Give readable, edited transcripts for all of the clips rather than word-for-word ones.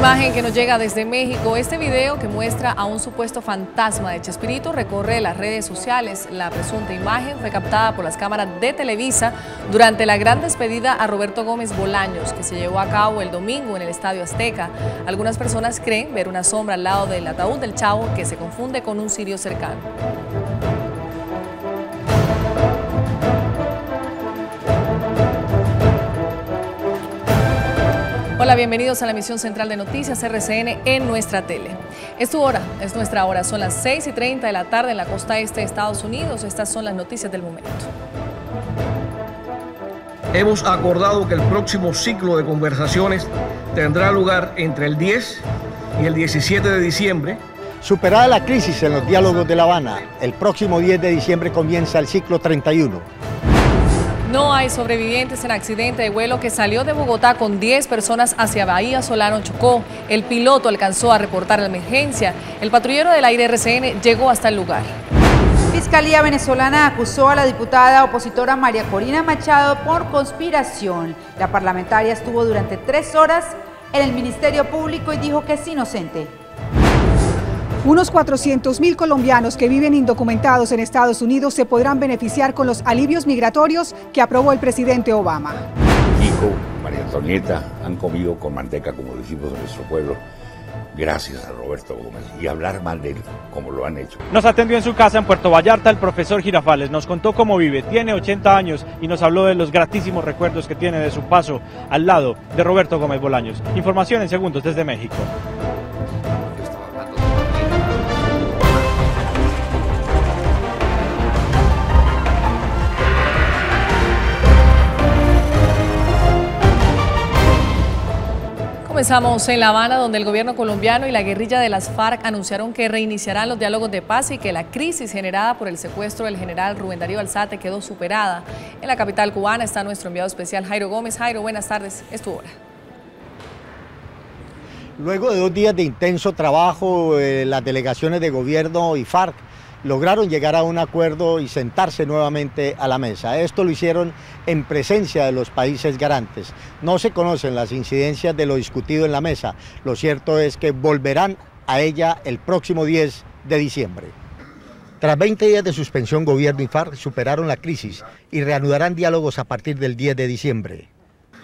Imagen que nos llega desde México. Este video que muestra a un supuesto fantasma de Chespirito recorre las redes sociales. La presunta imagen fue captada por las cámaras de Televisa durante la gran despedida a Roberto Gómez Bolaños, que se llevó a cabo el domingo en el Estadio Azteca. Algunas personas creen ver una sombra al lado del ataúd del Chavo que se confunde con un cirio cercano. Hola, bienvenidos a la emisión central de Noticias RCN en nuestra tele. Es tu hora, es nuestra hora, son las 6:30 de la tarde en la costa este de Estados Unidos. Estas son las noticias del momento. Hemos acordado que el próximo ciclo de conversaciones tendrá lugar entre el 10 y el 17 de diciembre. Superada la crisis en los diálogos de La Habana, el próximo 10 de diciembre comienza el ciclo 31. No hay sobrevivientes en accidente de vuelo que salió de Bogotá con 10 personas hacia Bahía Solano Chocó. El piloto alcanzó a reportar la emergencia. El patrullero del aire RCN llegó hasta el lugar. Fiscalía venezolana acusó a la diputada opositora María Corina Machado por conspiración. La parlamentaria estuvo durante 3 horas en el Ministerio Público y dijo que es inocente. Unos 400.000 colombianos que viven indocumentados en Estados Unidos se podrán beneficiar con los alivios migratorios que aprobó el presidente Obama. Kiko, María Antonieta han comido con manteca, como decimos en nuestro pueblo, gracias a Roberto Gómez, y hablar mal de él, como lo han hecho. Nos atendió en su casa en Puerto Vallarta el profesor Girafales, nos contó cómo vive, tiene 80 años y nos habló de los gratísimos recuerdos que tiene de su paso al lado de Roberto Gómez Bolaños. Información en segundos desde México. Comenzamos en La Habana, donde el gobierno colombiano y la guerrilla de las FARC anunciaron que reiniciarán los diálogos de paz y que la crisis generada por el secuestro del general Rubén Darío Alzate quedó superada. En la capital cubana está nuestro enviado especial Jairo Gómez. Jairo, buenas tardes, es tu hora. Luego de 2 días de intenso trabajo, las delegaciones de gobierno y FARC lograron llegar a un acuerdo y sentarse nuevamente a la mesa. Esto lo hicieron en presencia de los países garantes. No se conocen las incidencias de lo discutido en la mesa. Lo cierto es que volverán a ella el próximo 10 de diciembre. Tras 20 días de suspensión, gobierno y FARC superaron la crisis y reanudarán diálogos a partir del 10 de diciembre.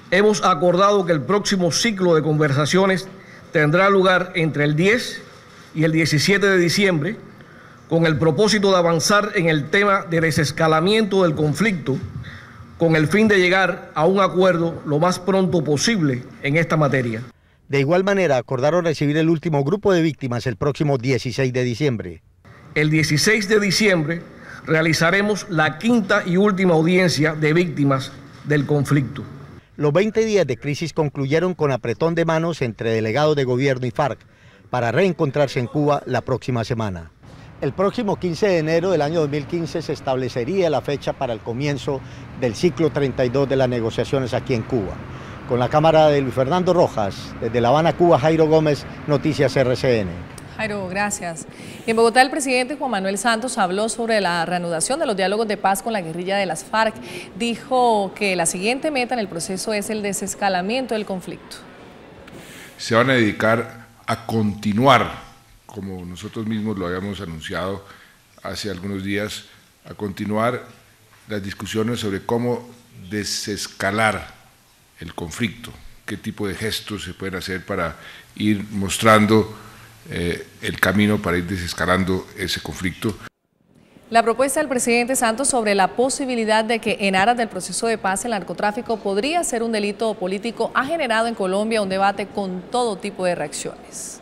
Hemos acordado que el próximo ciclo de conversaciones tendrá lugar entre el 10 y el 17 de diciembre, con el propósito de avanzar en el tema de desescalamiento del conflicto, con el fin de llegar a un acuerdo lo más pronto posible en esta materia. De igual manera, acordaron recibir el último grupo de víctimas el próximo 16 de diciembre. El 16 de diciembre realizaremos la 5ª y última audiencia de víctimas del conflicto. Los 20 días de crisis concluyeron con apretón de manos entre delegados de gobierno y FARC para reencontrarse en Cuba la próxima semana. El próximo 15 de enero del año 2015 se establecería la fecha para el comienzo del ciclo 32 de las negociaciones aquí en Cuba. Con la cámara de Luis Fernando Rojas, desde La Habana, Cuba, Jairo Gómez, Noticias RCN. Jairo, gracias. En Bogotá, el presidente Juan Manuel Santos habló sobre la reanudación de los diálogos de paz con la guerrilla de las FARC. Dijo que la siguiente meta en el proceso es el desescalamiento del conflicto. Se van a dedicar a continuar, como nosotros mismos lo habíamos anunciado hace algunos días, a continuar las discusiones sobre cómo desescalar el conflicto, qué tipo de gestos se pueden hacer para ir mostrando el camino para ir desescalando ese conflicto. La propuesta del presidente Santos sobre la posibilidad de que en aras del proceso de paz el narcotráfico podría ser un delito político ha generado en Colombia un debate con todo tipo de reacciones.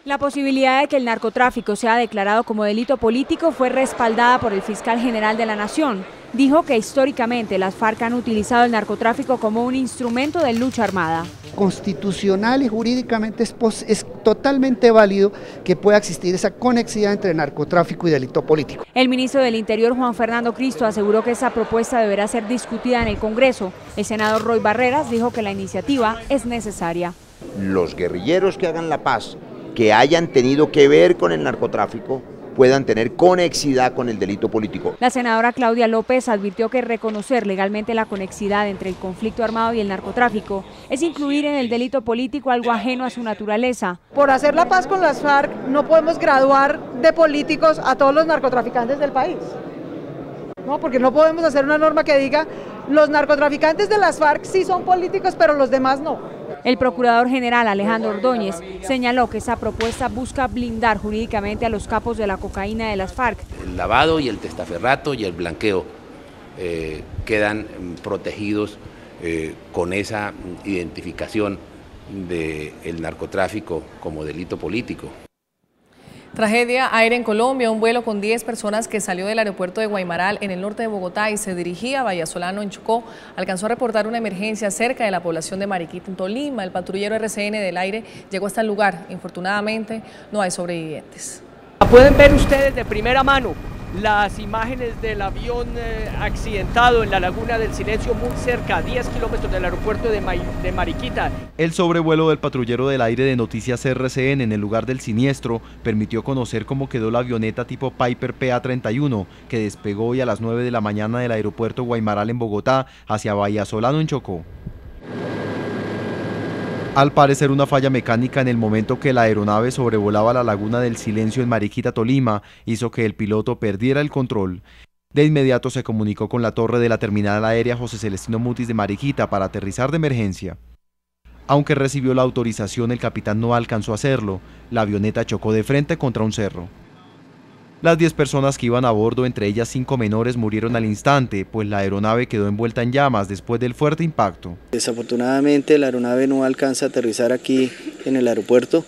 La posibilidad de que el narcotráfico sea declarado como delito político fue respaldada por el fiscal general de la Nación. Dijo que históricamente las FARC han utilizado el narcotráfico como un instrumento de lucha armada. Constitucional y jurídicamente es totalmente válido que pueda existir esa conexidad entre narcotráfico y delito político. El ministro del Interior, Juan Fernando Cristo, aseguró que esa propuesta deberá ser discutida en el Congreso. El senador Roy Barreras dijo que la iniciativa es necesaria. Los guerrilleros que hagan la paz, que hayan tenido que ver con el narcotráfico, puedan tener conexidad con el delito político. La senadora Claudia López advirtió que reconocer legalmente la conexidad entre el conflicto armado y el narcotráfico es incluir en el delito político algo ajeno a su naturaleza. Por hacer la paz con las FARC no podemos graduar de políticos a todos los narcotraficantes del país. No, porque no podemos hacer una norma que diga los narcotraficantes de las FARC sí son políticos, pero los demás no. El procurador general Alejandro Ordóñez señaló que esa propuesta busca blindar jurídicamente a los capos de la cocaína de las FARC. El lavado y el testaferrato y el blanqueo quedan protegidos con esa identificación del narcotráfico como delito político. Tragedia aérea en Colombia. Un vuelo con 10 personas que salió del aeropuerto de Guaymaral en el norte de Bogotá y se dirigía a Vallasolano en Chocó alcanzó a reportar una emergencia cerca de la población de Mariquita en Tolima. El patrullero RCN del aire llegó hasta el lugar. Infortunadamente no hay sobrevivientes. Pueden ver ustedes de primera mano las imágenes del avión accidentado en la Laguna del Silencio, muy cerca, a 10 kilómetros del aeropuerto de Mariquita. El sobrevuelo del patrullero del aire de Noticias RCN en el lugar del siniestro permitió conocer cómo quedó la avioneta tipo Piper PA-31 que despegó hoy a las 9 de la mañana del aeropuerto Guaymaral en Bogotá hacia Vallasolano en Chocó. Al parecer una falla mecánica en el momento que la aeronave sobrevolaba la Laguna del Silencio en Mariquita, Tolima, hizo que el piloto perdiera el control. De inmediato se comunicó con la torre de la terminal aérea José Celestino Mutis de Mariquita para aterrizar de emergencia. Aunque recibió la autorización, el capitán no alcanzó a hacerlo. La avioneta chocó de frente contra un cerro. Las 10 personas que iban a bordo, entre ellas 5 menores, murieron al instante, pues la aeronave quedó envuelta en llamas después del fuerte impacto. Desafortunadamente la aeronave no alcanza a aterrizar aquí en el aeropuerto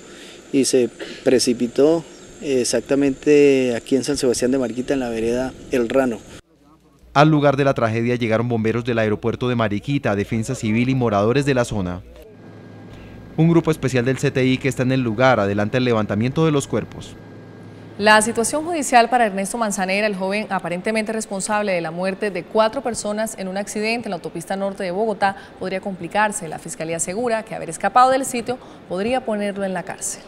y se precipitó exactamente aquí en San Sebastián de Mariquita, en la vereda El Rano. Al lugar de la tragedia llegaron bomberos del aeropuerto de Mariquita, Defensa Civil y moradores de la zona. Un grupo especial del CTI que está en el lugar adelanta el levantamiento de los cuerpos. La situación judicial para Ernesto Manzanera, el joven aparentemente responsable de la muerte de 4 personas en un accidente en la autopista norte de Bogotá, podría complicarse. La Fiscalía asegura que haber escapado del sitio podría ponerlo en la cárcel.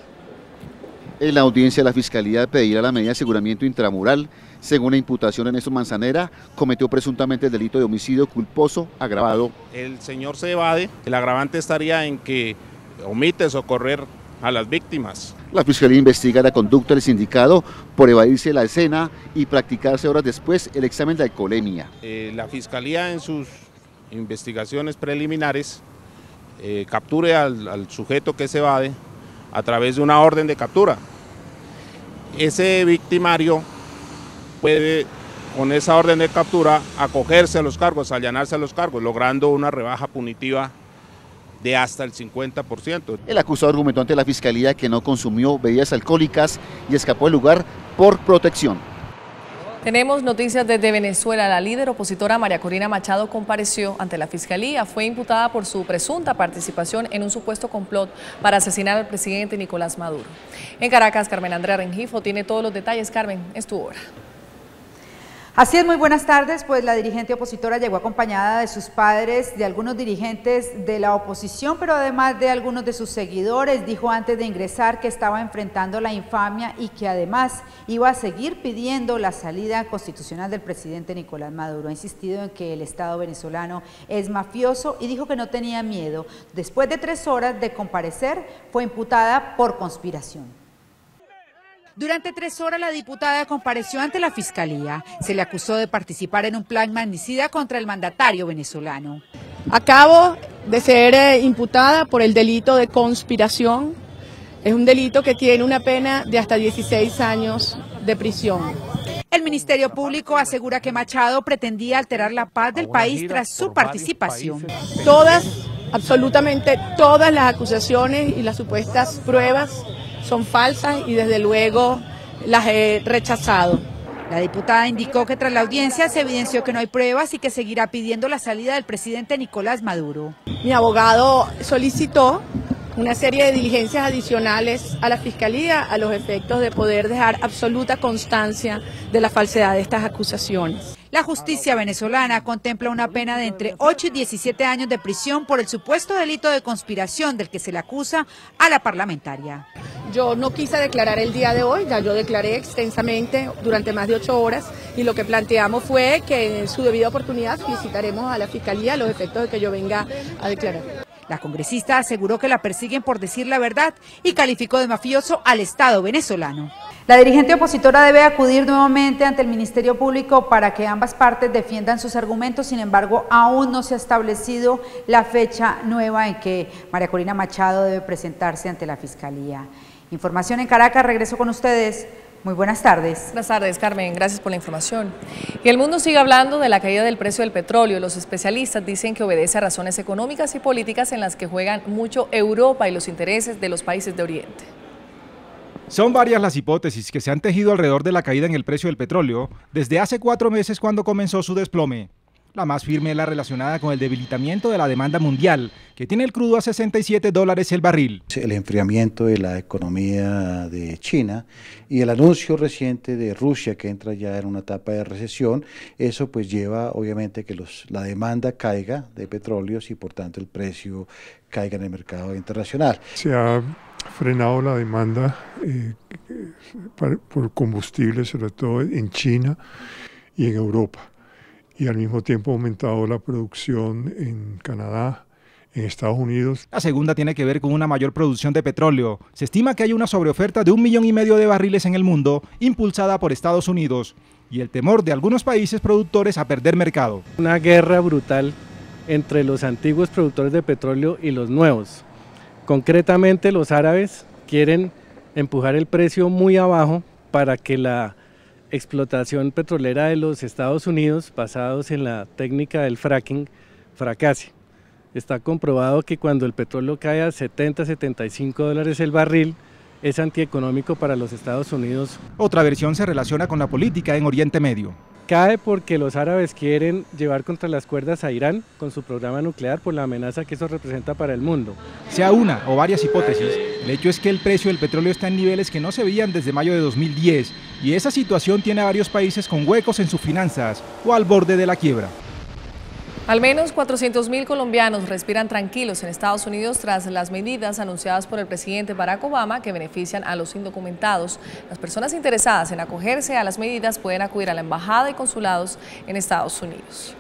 En la audiencia, la Fiscalía pedirá la medida de aseguramiento intramural. Según la imputación, Ernesto Manzanera cometió presuntamente el delito de homicidio culposo agravado. El señor se evade, el agravante estaría en que omite socorrer a las víctimas. La Fiscalía investiga la conducta del sindicado por evadirse la escena y practicarse horas después el examen de alcoholemia. La Fiscalía en sus investigaciones preliminares capture al sujeto que se evade a través de una orden de captura. Ese victimario puede, con esa orden de captura, acogerse a los cargos, allanarse a los cargos, logrando una rebaja punitiva de hasta el 50%. El acusado argumentó ante la Fiscalía que no consumió bebidas alcohólicas y escapó del lugar por protección. Tenemos noticias desde Venezuela. La líder opositora María Corina Machado compareció ante la Fiscalía. Fue imputada por su presunta participación en un supuesto complot para asesinar al presidente Nicolás Maduro. En Caracas, Carmen Andrea Rengifo tiene todos los detalles. Carmen, es tu hora. Así es, muy buenas tardes. Pues la dirigente opositora llegó acompañada de sus padres, de algunos dirigentes de la oposición, pero además de algunos de sus seguidores. Dijo antes de ingresar que estaba enfrentando la infamia y que además iba a seguir pidiendo la salida constitucional del presidente Nicolás Maduro. Ha insistido en que el Estado venezolano es mafioso y dijo que no tenía miedo. Después de 3 horas de comparecer, fue imputada por conspiración. Durante 3 horas la diputada compareció ante la Fiscalía. Se le acusó de participar en un plan magnicida contra el mandatario venezolano. Acabo de ser imputada por el delito de conspiración. Es un delito que tiene una pena de hasta 16 años de prisión. El Ministerio Público asegura que Machado pretendía alterar la paz del país tras su participación. Todas, absolutamente todas las acusaciones y las supuestas pruebas son falsas y desde luego las he rechazado. La diputada indicó que tras la audiencia se evidenció que no hay pruebas y que seguirá pidiendo la salida del presidente Nicolás Maduro. Mi abogado solicitó una serie de diligencias adicionales a la Fiscalía a los efectos de poder dejar absoluta constancia de la falsedad de estas acusaciones. La justicia venezolana contempla una pena de entre 8 y 17 años de prisión por el supuesto delito de conspiración del que se le acusa a la parlamentaria. Yo no quise declarar el día de hoy, ya yo declaré extensamente durante más de 8 horas y lo que planteamos fue que en su debida oportunidad solicitaremos a la Fiscalía a los efectos de que yo venga a declarar. La congresista aseguró que la persiguen por decir la verdad y calificó de mafioso al Estado venezolano. La dirigente opositora debe acudir nuevamente ante el Ministerio Público para que ambas partes defiendan sus argumentos. Sin embargo, aún no se ha establecido la fecha nueva en que María Corina Machado debe presentarse ante la Fiscalía. Información en Caracas, regreso con ustedes. Muy buenas tardes. Buenas tardes, Carmen. Gracias por la información. Y el mundo sigue hablando de la caída del precio del petróleo. Los especialistas dicen que obedece a razones económicas y políticas en las que juegan mucho Europa y los intereses de los países de Oriente. Son varias las hipótesis que se han tejido alrededor de la caída en el precio del petróleo desde hace 4 meses cuando comenzó su desplome. La más firme es la relacionada con el debilitamiento de la demanda mundial, que tiene el crudo a $67 el barril. El enfriamiento de la economía de China y el anuncio reciente de Rusia que entra ya en una etapa de recesión, eso pues lleva obviamente que la demanda caiga de petróleos y por tanto el precio caiga en el mercado internacional. Se ha frenado la demanda por combustible, sobre todo en China y en Europa. Y al mismo tiempo ha aumentado la producción en Canadá, en Estados Unidos. La segunda tiene que ver con una mayor producción de petróleo. Se estima que hay una sobreoferta de 1,5 millones de barriles en el mundo, impulsada por Estados Unidos, y el temor de algunos países productores a perder mercado. Una guerra brutal entre los antiguos productores de petróleo y los nuevos. Concretamente, los árabes quieren empujar el precio muy abajo para que la explotación petrolera de los Estados Unidos, basados en la técnica del fracking, fracase. Está comprobado que cuando el petróleo cae a $70–75 el barril, es antieconómico para los Estados Unidos. Otra versión se relaciona con la política en Oriente Medio. Cae porque los árabes quieren llevar contra las cuerdas a Irán con su programa nuclear por la amenaza que eso representa para el mundo. Sea una o varias hipótesis, el hecho es que el precio del petróleo está en niveles que no se veían desde mayo de 2010 y esa situación tiene a varios países con huecos en sus finanzas o al borde de la quiebra. Al menos 400.000 colombianos respiran tranquilos en Estados Unidos tras las medidas anunciadas por el presidente Barack Obama que benefician a los indocumentados. Las personas interesadas en acogerse a las medidas pueden acudir a la embajada y consulados en Estados Unidos.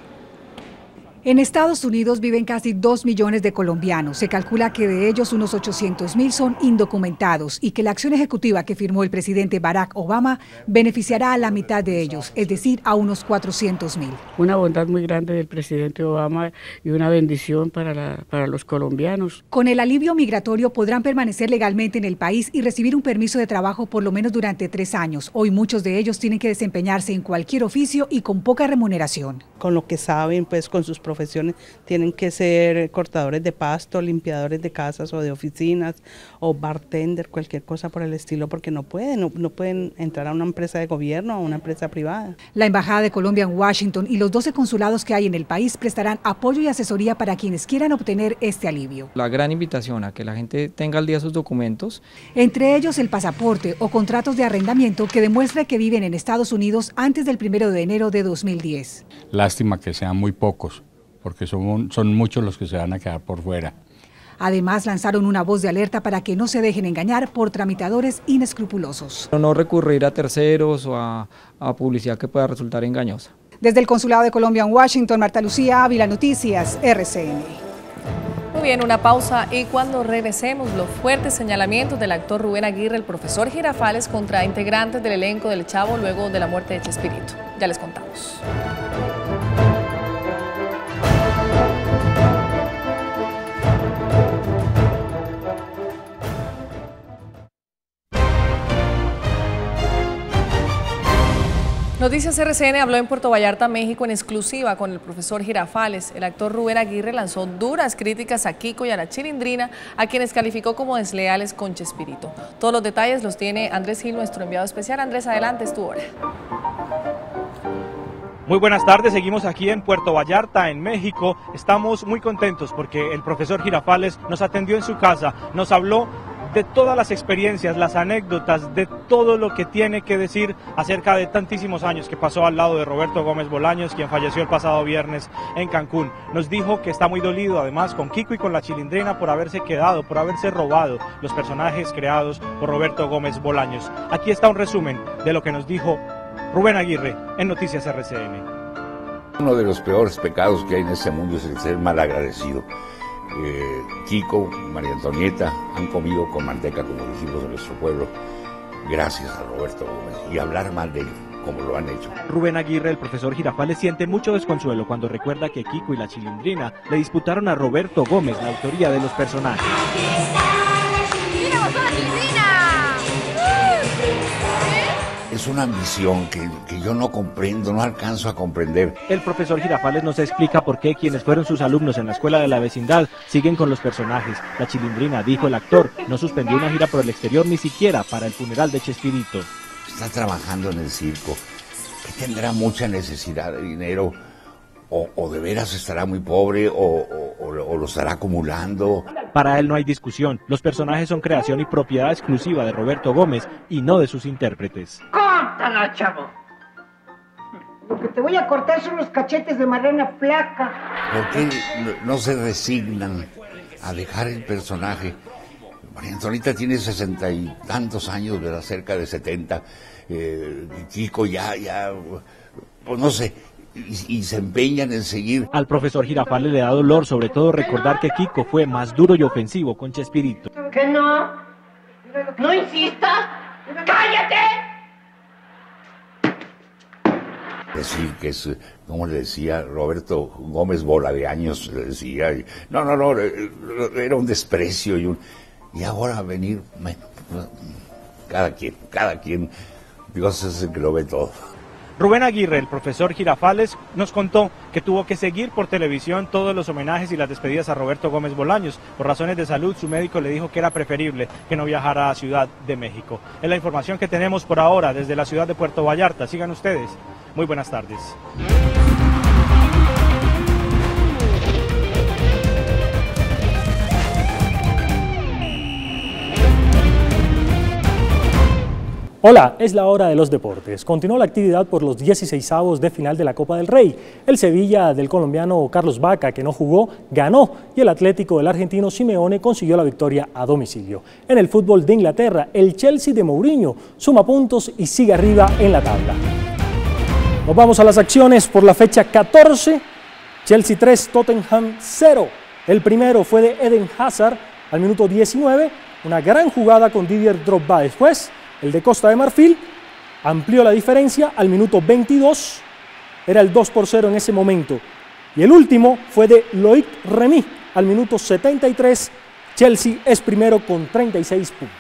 En Estados Unidos viven casi 2 millones de colombianos. Se calcula que de ellos unos 800.000 son indocumentados y que la acción ejecutiva que firmó el presidente Barack Obama beneficiará a la mitad de ellos, es decir, a unos 400.000. Una bondad muy grande del presidente Obama y una bendición para los colombianos. Con el alivio migratorio podrán permanecer legalmente en el país y recibir un permiso de trabajo por lo menos durante 3 años. Hoy muchos de ellos tienen que desempeñarse en cualquier oficio y con poca remuneración. Con lo que saben, pues con sus profesiones, tienen que ser cortadores de pasto, limpiadores de casas o de oficinas o bartender, cualquier cosa por el estilo, porque no pueden entrar a una empresa de gobierno o a una empresa privada. La Embajada de Colombia en Washington y los 12 consulados que hay en el país prestarán apoyo y asesoría para quienes quieran obtener este alivio. La gran invitación a que la gente tenga al día sus documentos. Entre ellos el pasaporte o contratos de arrendamiento que demuestre que viven en Estados Unidos antes del 1 de enero de 2010. Lástima que sean muy pocos, porque son muchos los que se van a quedar por fuera. Además, lanzaron una voz de alerta para que no se dejen engañar por tramitadores inescrupulosos. No recurrir a terceros o a publicidad que pueda resultar engañosa. Desde el Consulado de Colombia en Washington, Marta Lucía Ávila, Noticias, RCN. Muy bien, una pausa y cuando regresemos, los fuertes señalamientos del actor Rubén Aguirre, el profesor Girafales, contra integrantes del elenco del Chavo luego de la muerte de Chespirito. Ya les contamos. Noticias RCN habló en Puerto Vallarta, México, en exclusiva con el profesor Girafales. El actor Rubén Aguirre lanzó duras críticas a Kiko y a la Chilindrina, a quienes calificó como desleales con Chespirito. Todos los detalles los tiene Andrés Gil, nuestro enviado especial. Andrés, adelante, es tu hora. Muy buenas tardes, seguimos aquí en Puerto Vallarta, en México. Estamos muy contentos porque el profesor Girafales nos atendió en su casa, nos habló de todas las experiencias, las anécdotas, de todo lo que tiene que decir acerca de tantísimos años que pasó al lado de Roberto Gómez Bolaños, quien falleció el pasado viernes en Cancún. Nos dijo que está muy dolido además con Kiko y con la Chilindrina por haberse quedado, por haberse robado los personajes creados por Roberto Gómez Bolaños. Aquí está un resumen de lo que nos dijo Rubén Aguirre en Noticias RCN. Uno de los peores pecados que hay en este mundo es el ser malagradecido. Kiko, María Antonieta han comido con manteca, como decimos en nuestro pueblo, gracias a Roberto Gómez, y hablar mal de él, como lo han hecho. Rubén Aguirre, el profesor Girafales, siente mucho desconsuelo cuando recuerda que Kiko y la Chilindrina le disputaron a Roberto Gómez la autoría de los personajes. Es una ambición que yo no comprendo, no alcanzo a comprender. El profesor Girafales nos explica por qué quienes fueron sus alumnos en la escuela de la vecindad siguen con los personajes. La Chilindrina, dijo el actor, no suspendió una gira por el exterior ni siquiera para el funeral de Chespirito. Está trabajando en el circo, que tendrá mucha necesidad de dinero, o de veras estará muy pobre, o lo estará acumulando. Para él no hay discusión, los personajes son creación y propiedad exclusiva de Roberto Gómez y no de sus intérpretes. ¡Córtala, chavo! Lo que te voy a cortar son los cachetes de marrana flaca. ¿Por qué no se resignan a dejar el personaje? María Antonieta tiene 60 y tantos años, ¿verdad? Cerca de 70. Kiko ya, pues no sé, y se empeñan en seguir. Al profesor Girafales le da dolor, sobre todo recordar que Kiko fue más duro y ofensivo con Chespirito. ¿Que no? ¡No insistas! ¡Cállate! Decir que es, como le decía Roberto Gómez, bola de años, le decía. No, era un desprecio y ahora venir, cada quien, Dios es el que lo ve todo. Rubén Aguirre, el profesor Girafales, nos contó que tuvo que seguir por televisión todos los homenajes y las despedidas a Roberto Gómez Bolaños. Por razones de salud, su médico le dijo que era preferible que no viajara a Ciudad de México. Es la información que tenemos por ahora desde la ciudad de Puerto Vallarta. Sigan ustedes. Muy buenas tardes. Hola, es la hora de los deportes. Continuó la actividad por los 16avos de final de la Copa del Rey. El Sevilla del colombiano Carlos Vaca, que no jugó, ganó, y el Atlético del argentino Simeone consiguió la victoria a domicilio. En el fútbol de Inglaterra, el Chelsea de Mourinho suma puntos y sigue arriba en la tabla. Nos vamos a las acciones por la fecha 14. Chelsea 3, Tottenham 0. El primero fue de Eden Hazard al minuto 19, una gran jugada con Didier Drogba. Después, el de Costa de Marfil amplió la diferencia al minuto 22, era el 2-0 en ese momento. Y el último fue de Loic Remy al minuto 73, Chelsea es primero con 36 puntos.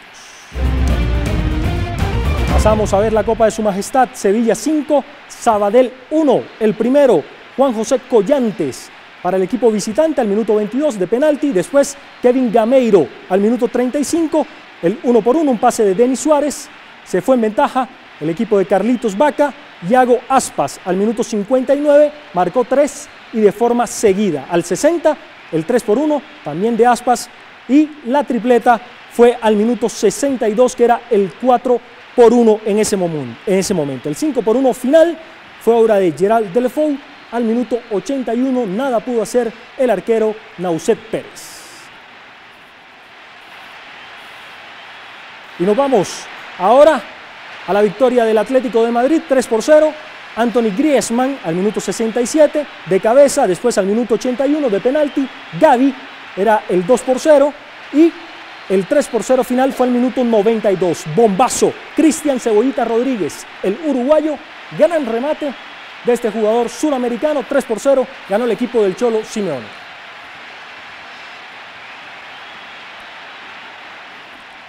Pasamos a ver la Copa de Su Majestad, Sevilla 5, Sabadell 1, el primero, Juan José Collantes para el equipo visitante al minuto 22 de penalti, después Kevin Gameiro al minuto 35, el 1-1, un pase de Denis Suárez, se fue en ventaja el equipo de Carlitos Vaca. Iago Aspas al minuto 59 marcó 3 y de forma seguida. Al 60 el 3-1 también de Aspas, y la tripleta fue al minuto 62, que era el 4-1 en ese momento. El 5-1 final fue obra de Gerald Deulofeu al minuto 81, nada pudo hacer el arquero Nauset Pérez. Y nos vamos ahora a la victoria del Atlético de Madrid, 3-0. Anthony Griezmann al minuto 67 de cabeza, después al minuto 81 de penalti. Gavi era el 2-0 y el 3-0 final fue al minuto 92. Bombazo, Cristian Cebollita Rodríguez, el uruguayo, gran remate de este jugador suramericano. 3-0 ganó el equipo del Cholo Simeone.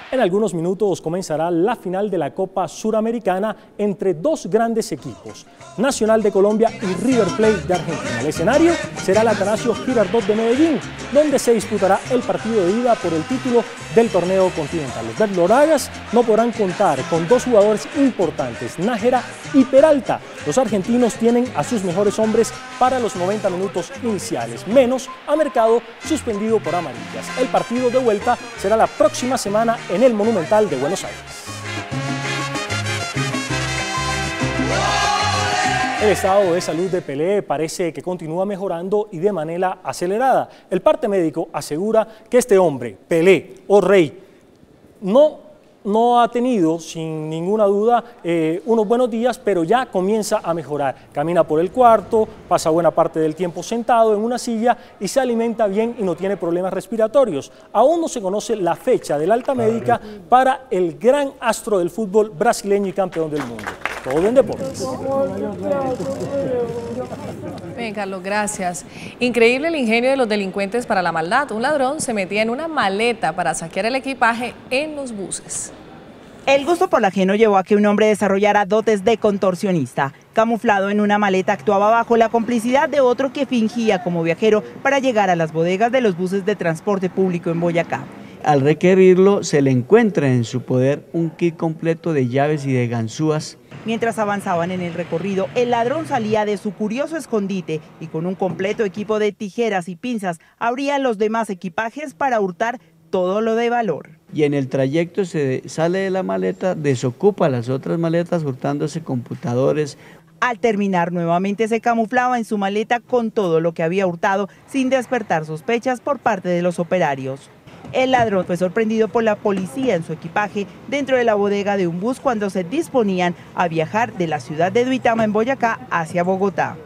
En algunos minutos comenzará la final de la Copa Suramericana entre dos grandes equipos, Nacional de Colombia y River Plate de Argentina. El escenario será el Atanasio Girardot de Medellín, donde se disputará el partido de ida por el título del torneo continental. Los verdolagas no podrán contar con dos jugadores importantes, Nájera y Peralta. Los argentinos tienen a sus mejores hombres para los 90 minutos iniciales, menos a Mercado, suspendido por amarillas. El partido de vuelta será la próxima semana en en el Monumental de Buenos Aires. El estado de salud de Pelé parece que continúa mejorando y de manera acelerada. El parte médico asegura que este hombre, Pelé o Rey, no ha tenido, sin ninguna duda, unos buenos días, pero ya comienza a mejorar. Camina por el cuarto, pasa buena parte del tiempo sentado en una silla y se alimenta bien y no tiene problemas respiratorios. Aún no se conoce la fecha de la alta médica para el gran astro del fútbol brasileño y campeón del mundo. Todo en deportes. Bien, Carlos, gracias. Increíble el ingenio de los delincuentes para la maldad. Un ladrón se metía en una maleta para saquear el equipaje en los buses. El gusto por lo ajeno llevó a que un hombre desarrollara dotes de contorsionista. Camuflado en una maleta, actuaba bajo la complicidad de otro que fingía como viajero para llegar a las bodegas de los buses de transporte público en Boyacá. Al requerirlo, se le encuentra en su poder un kit completo de llaves y de ganzúas. Mientras avanzaban en el recorrido, el ladrón salía de su curioso escondite y con un completo equipo de tijeras y pinzas abría los demás equipajes para hurtar todo lo de valor. Y en el trayecto se sale de la maleta, desocupa las otras maletas hurtándose computadores. Al terminar, nuevamente se camuflaba en su maleta con todo lo que había hurtado sin despertar sospechas por parte de los operarios. El ladrón fue sorprendido por la policía en su equipaje dentro de la bodega de un bus cuando se disponían a viajar de la ciudad de Duitama en Boyacá hacia Bogotá.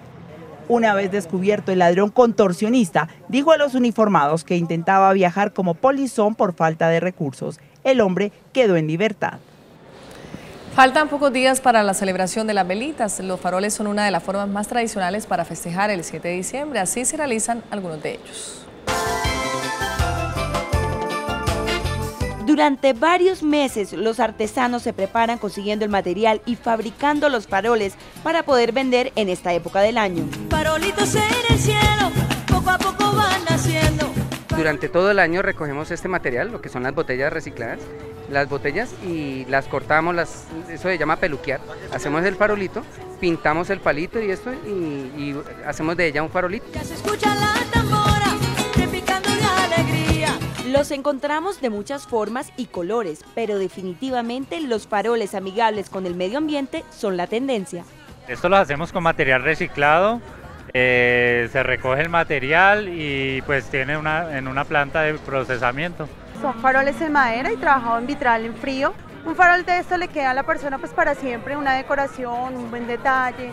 Una vez descubierto, el ladrón contorsionista dijo a los uniformados que intentaba viajar como polizón por falta de recursos. El hombre quedó en libertad. Faltan pocos días para la celebración de las velitas. Los faroles son una de las formas más tradicionales para festejar el 7 de diciembre. Así se realizan algunos de ellos. Durante varios meses, los artesanos se preparan consiguiendo el material y fabricando los faroles para poder vender en esta época del año. Farolitos en el cielo, poco a poco van naciendo. Durante todo el año recogemos este material, lo que son las botellas recicladas, las botellas y las cortamos, eso se llama peluquear. Hacemos el farolito, pintamos el palito y esto y hacemos de ella un farolito. Ya se escucha la tambora, repicando de alegría. Los encontramos de muchas formas y colores, pero definitivamente los faroles amigables con el medio ambiente son la tendencia. Esto lo hacemos con material reciclado, se recoge el material y pues tiene en una planta de procesamiento. Son faroles en madera y trabajado en vitral en frío. Un farol de esto le queda a la persona pues para siempre, una decoración, un buen detalle.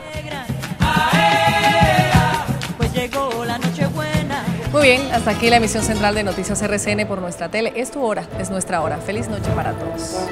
Pues llegó la Nochebuena. Muy bien, hasta aquí la emisión central de Noticias RCN por nuestra tele. Es tu hora, es nuestra hora. Feliz noche para todos.